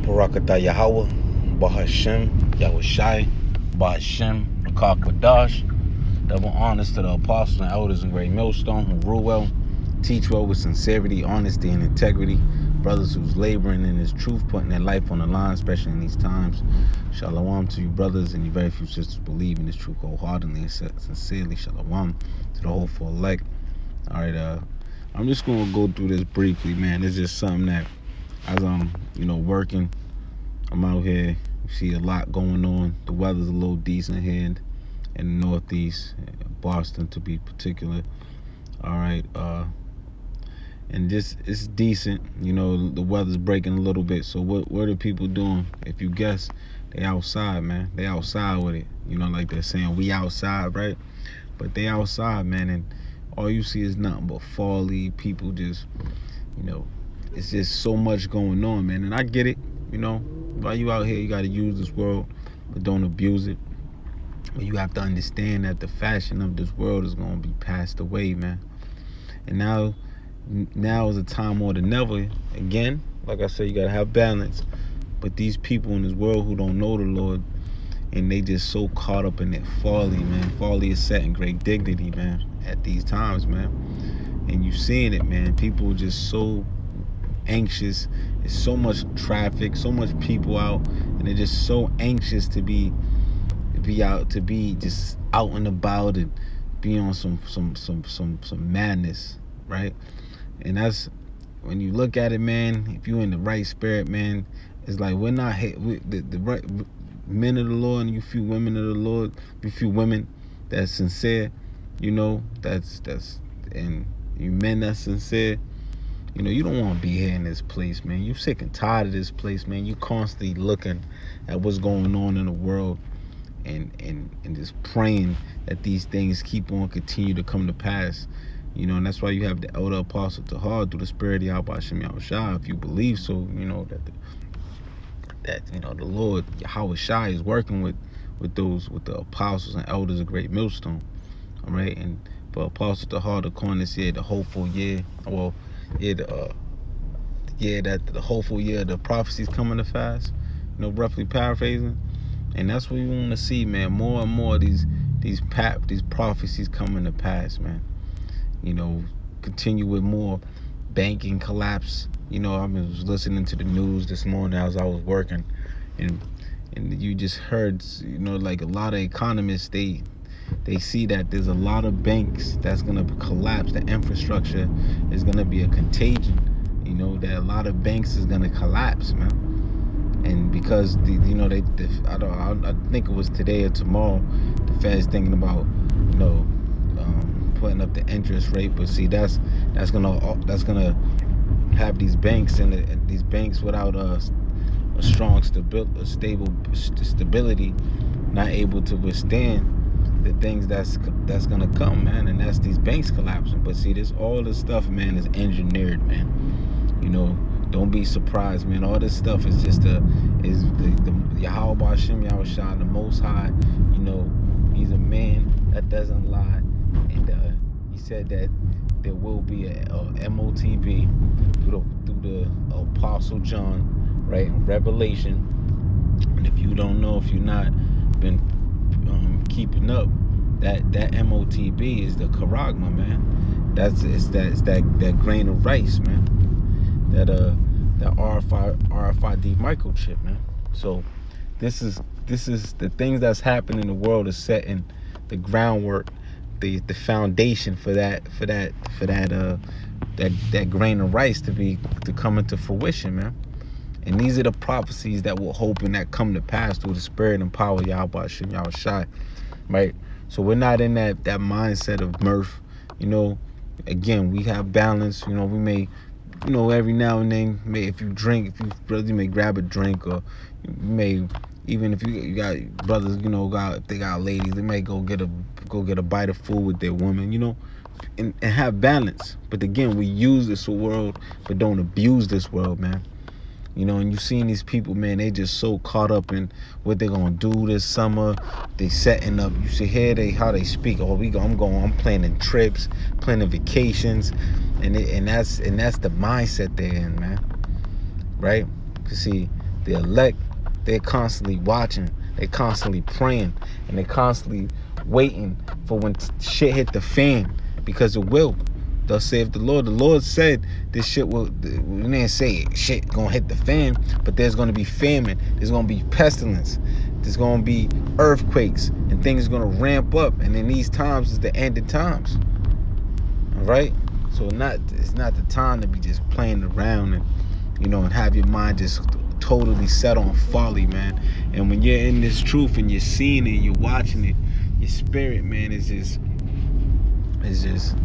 Barakatah Yahweh, Bahashem, Yahushai, Bahashem, Akakwadash. Double honors to the apostles and elders in Great Millstone who rule well, teach well with sincerity, honesty, and integrity. Brothers who's laboring in His truth, putting their life on the line, especially in these times. Shalom to you brothers, and you very few sisters believe in this truth wholeheartedly and sincerely. Shalom to the hopeful elect. All right, I'm just gonna go through this briefly, man. It's just something that, as I'm, working, I'm out here. You see a lot going on. The weather's a little decent here in the Northeast, Boston to be particular. All right, and just it's decent. The weather's breaking a little bit. So what are people doing? If you guess, they outside, man. They outside with it. Like they're saying, we outside, right? But they outside, man, and all you see is nothing but fall leaf. People just, it's just so much going on, man. And I get it, while you out here, you got to use this world, but don't abuse it. But you have to understand that the fashion of this world is going to be passed away, man. And now is a time more than ever. Again, like I said, you got to have balance. But these people in this world who don't know the Lord, and they just so caught up in that folly, man. Folly is setting great dignity, man, at these times, man. And you seeing it, man. People just so anxious. There's so much traffic, so much people out, and they're just so anxious to be just out and about and be on some madness, right? And that's when you look at it, man. If you're in the right spirit, man, it's like we're not the right men of the Lord, and you few women of the Lord, you few women that's sincere, that's and you men that's sincere. You don't want to be here in this place, man. You sick and tired of this place, man. You constantly looking at what's going on in the world and just praying that these things keep on continue to come to pass. And that's why you have the elder apostle Tahar through the spirit of Yahweh Hashem Yahushua. If you believe so, that the Lord Yahweh Shai is working with the apostles and elders of Great Millstone. All right, and for Apostle Tahar to coin this year the hopeful year, the hopeful year, the prophecies coming to pass, roughly paraphrasing. And that's what we want to see, man. More and more these prophecies coming to pass, man. Continue with more banking collapse. I was listening to the news this morning as I was working, and you just heard, like a lot of economists, they see that there's a lot of banks that's gonna collapse. The infrastructure is gonna be a contagion. That a lot of banks is gonna collapse, man. And because I think it was today or tomorrow, the Fed's thinking about putting up the interest rate. But see, that's gonna have these banks and these banks without a strong stable stability, not able to withstand the things that's gonna come, man. And that's these banks collapsing. But see, all this stuff, man, is engineered, man. Don't be surprised, man. All this stuff is just the Yahweh Hashem Yahushua, the Most High. He's a man that doesn't lie, and he said that there will be a MOTB through the Apostle John, right, in Revelation. And if you don't know, if you're not been keeping up, that MOTB is the Charagma, man. It's that grain of rice, man. That RFID microchip, man. So this is the things that's happening in the world is setting the groundwork, the foundation for that grain of rice to come into fruition, man. And these are the prophecies that we're hoping that come to pass through the spirit and power of Yahweh Hashem Yahushua, right? So we're not in that mindset of mirth. Again, we have balance. We may, every now and then, if you may grab a drink, or you may, even if you got brothers, if they got ladies, they may go get a bite of food with their woman, and have balance. But again, we use this world, but don't abuse this world, man. And you seen these people, man, they just so caught up in what they're gonna do this summer. They setting up. You should hear how they speak. I'm planning trips, planning vacations, and that's the mindset they're in, man. Right? 'Cause see, The elect, they're constantly watching, they're constantly praying, and they're constantly waiting for when shit hit the fan, because it will. Thus saith the Lord. The Lord said this shit will, we didn't say shit gonna hit the fan, but there's gonna be famine, there's gonna be pestilence, there's gonna be earthquakes, and things are gonna ramp up, and in these times is the end of times. All right? So it's not the time to be just playing around and, and have your mind just totally set on folly, man. And when you're in this truth and you're seeing it, you're watching it, your spirit, man, is just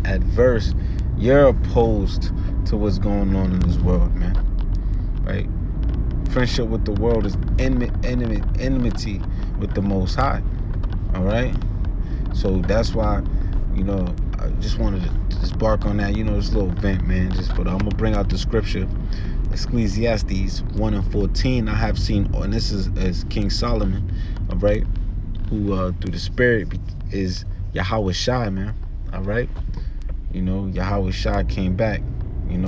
adverse. You're opposed to what's going on in this world, man. Right? Friendship with the world is enmity with the Most High. All right? So that's why, I just wanted to just bark on that, this little vent, man. But I'm gonna bring out the scripture, Ecclesiastes 1:14. I have seen, and this is King Solomon, all right, who through the Spirit is Yahweh Shai, man. All right, Yahweh Shai came back, and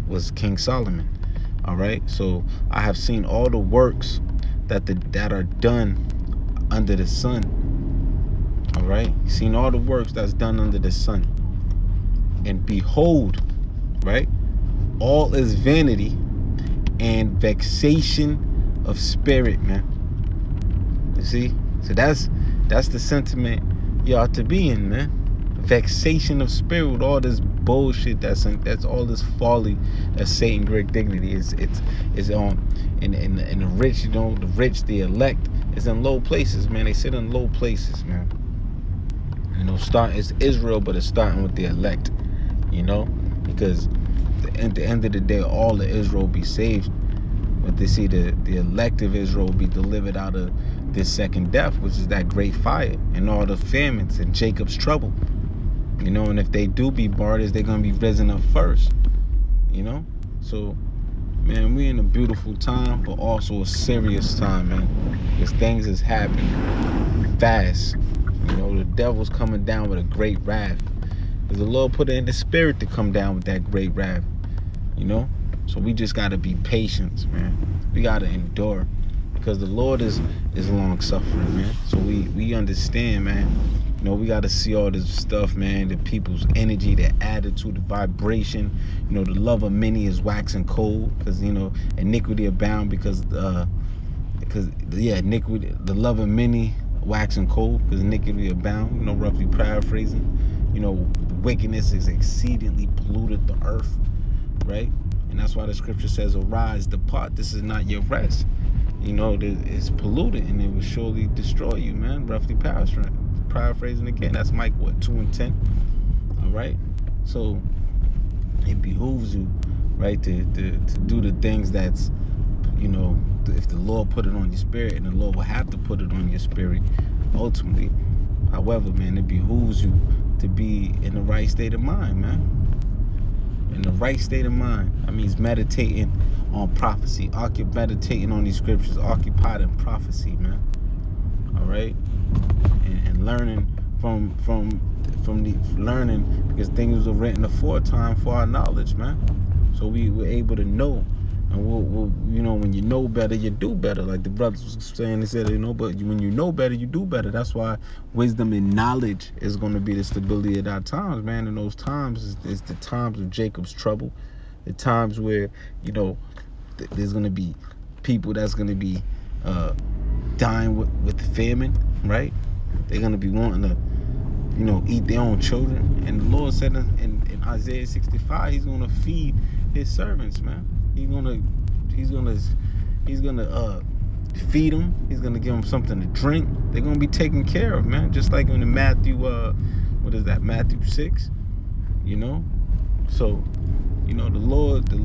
was King Solomon. All right, so I have seen all the works that are done under the sun. All right, seen all the works that's done under the sun, and behold, right, all is vanity and vexation of spirit, man. You see, so that's the sentiment you ought to be in, man. Vexation of spirit with all this bullshit that's all this folly that Satan great dignity is on, and the rich, the rich, the elect is in low places, man. They sit in low places, man. It's Israel, but it's starting with the elect, because at the end of the day, all of Israel will be saved. But they see the elect of Israel will be delivered out of this second death, which is that great fire and all the famines and Jacob's trouble. And if they do be martyrs, they're going to be risen up first. So, man, we're in a beautiful time, but also a serious time, man. Because things is happening fast. The devil's coming down with a great wrath. Because the Lord put it in the spirit to come down with that great wrath. So we just got to be patient, man. We got to endure. Because the Lord is long suffering, man. So we understand, man. We got to see all this stuff, man. The people's energy, their attitude, the vibration. The love of many is waxing cold. Because, iniquity abound iniquity, the love of many waxing cold because iniquity abound, roughly paraphrasing. Wickedness is exceedingly polluted the earth, right? And that's why the scripture says, arise, depart, this is not your rest. It's polluted and it will surely destroy you, man. Roughly paraphrasing again. That's Micah 2:10. All right? So it behooves you, right, to do the things that's, if the Lord put it on your spirit, and the Lord will have to put it on your spirit ultimately. However, man, it behooves you to be in the right state of mind, man. In the right state of mind. That means meditating on prophecy, meditating on these scriptures, occupied in prophecy, man. All right, and learning from the learning, because things were written aforetime for our knowledge, man. So we were able to know. And we'll when you know better, you do better. Like the brothers was saying, they said, but when you know better, you do better. That's why wisdom and knowledge is going to be the stability of our times, man. And those times is the times of Jacob's trouble, the times where, there's going to be people that's going to be dying with famine, right? They're going to be wanting to, eat their own children. And the Lord said in Isaiah 65, he's going to feed his servants, man. He's gonna feed them. He's gonna give them something to drink. They're gonna be taken care of, man. Just like in the Matthew, Matthew 6. So, the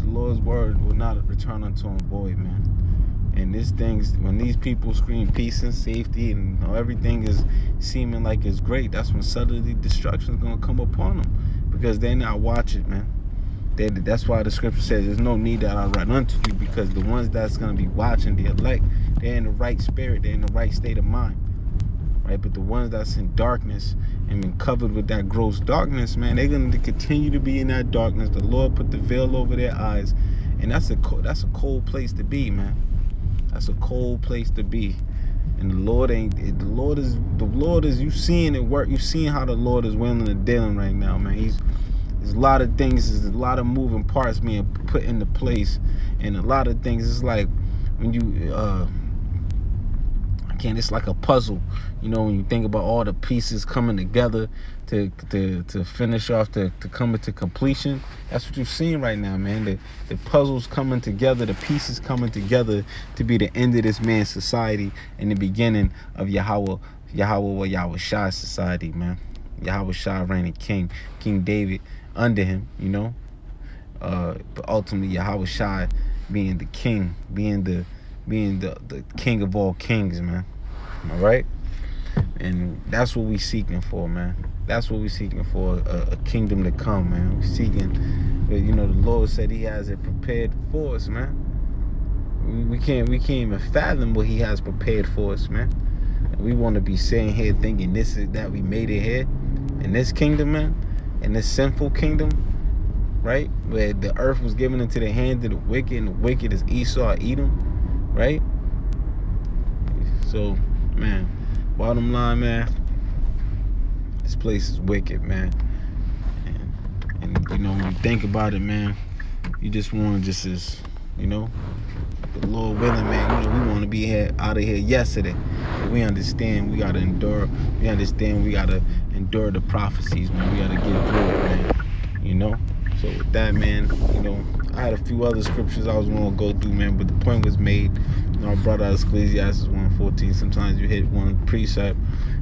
Lord's word will not return unto him void, man. And when these people scream peace and safety and everything is seeming like it's great, that's when suddenly destruction is gonna come upon them, because they're not watching, man. That's why the scripture says there's no need that I write unto you, because the ones that's going to be watching, the elect, they're in the right spirit, they're in the right state of mind, right? But the ones that's in darkness and been covered with that gross darkness, man, they're going to continue to be in that darkness. The Lord put the veil over their eyes, And that's a cold place to be, man. That's a cold place to be. And the Lord is you seeing it work. You seeing how the Lord is willing and dealing right now, man. There's a lot of things, there's a lot of moving parts being put into place, and a lot of things, it's like when you it's like a puzzle, when you think about all the pieces coming together to finish off, to come into completion. That's what you're seeing right now, man. The puzzles coming together, the pieces coming together to be the end of this man's society and the beginning of Yahweh Shai society, man. Yahweh Shai reigning king, King David under him, but ultimately Yahweh Shai being the king, being the king of all kings, man. All right, and that's what we seeking for, man. That's what we seeking for, a kingdom to come, man. We seeking, the Lord said He has it prepared for us, man. We can't even fathom what He has prepared for us, man. And we want to be sitting here thinking this is that we made it here in this kingdom, man, in this sinful kingdom, right, where the earth was given into the hand of the wicked, and the wicked is Esau, Edom, right? So, man, bottom line, man, this place is wicked, man. And when you think about it, man, you just want to the Lord willing, man, we want to be out of here yesterday. But we understand we gotta endure. We understand we gotta endure the prophecies, man. We gotta get through it, man. So with that, man, I had a few other scriptures I was gonna go through, man, but the point was made. I brought out Ecclesiastes 1:14. Sometimes you hit one precept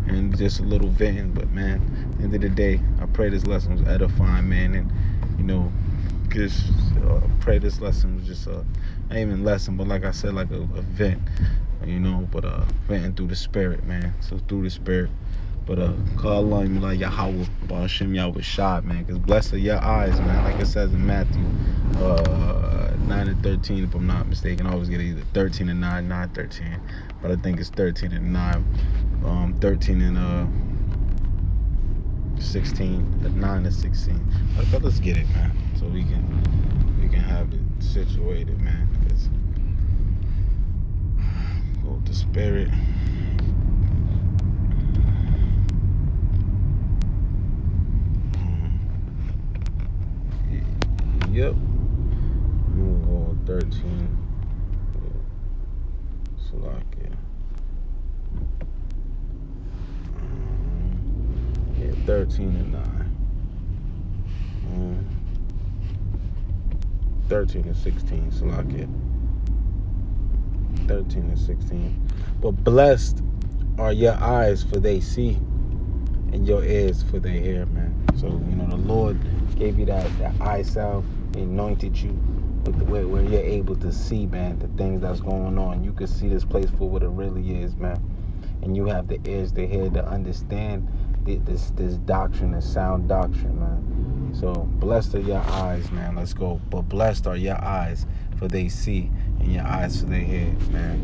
and just a little venting, but man, at the end of the day, I pray this lesson was edifying, man, and just pray this lesson was just not even lesson, but like I said, like a vent, but venting through the spirit, man. So through the spirit. But call on me like Yahweh, Ba'ashem Yahweh Shai, man, because blessed are your eyes, man, like it says in Matthew 9:13, if I'm not mistaken. I always get either 13 and 9, 9:13, but I think it's 13 and 9, 13 and 16, 9 and 16. But let's get it, man, so we can have it situated, man. Go with the spirit. Yep. I'm gonna go with 13. Salakia. 13 and 9. 13 and 16. Salakia. 13 and 16. But blessed are your eyes, for they see, and your ears, for they hear, man. So, the Lord gave you that eye salve, anointed you with the way where you're able to see, man, the things that's going on. You can see this place for what it really is, man. And you have the ears to hear, to understand this doctrine, this sound doctrine, man. So blessed are your eyes, man. Let's go. But blessed are your eyes, for they see, and your eyes for they hear, man.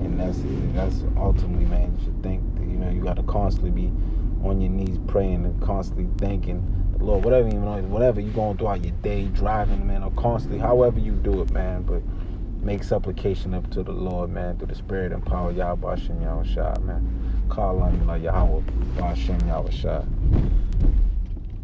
And that's ultimately, man, you should think that, you got to constantly be on your knees praying and constantly thanking the Lord, whatever you're going throughout your day, driving, man, or constantly, however you do it, man. But make supplication up to the Lord, man, through the spirit and power of Yahweh Ba'ashem Yahweh Shai, man. Call on you like Yahweh Ba'ashem Yahweh Shai.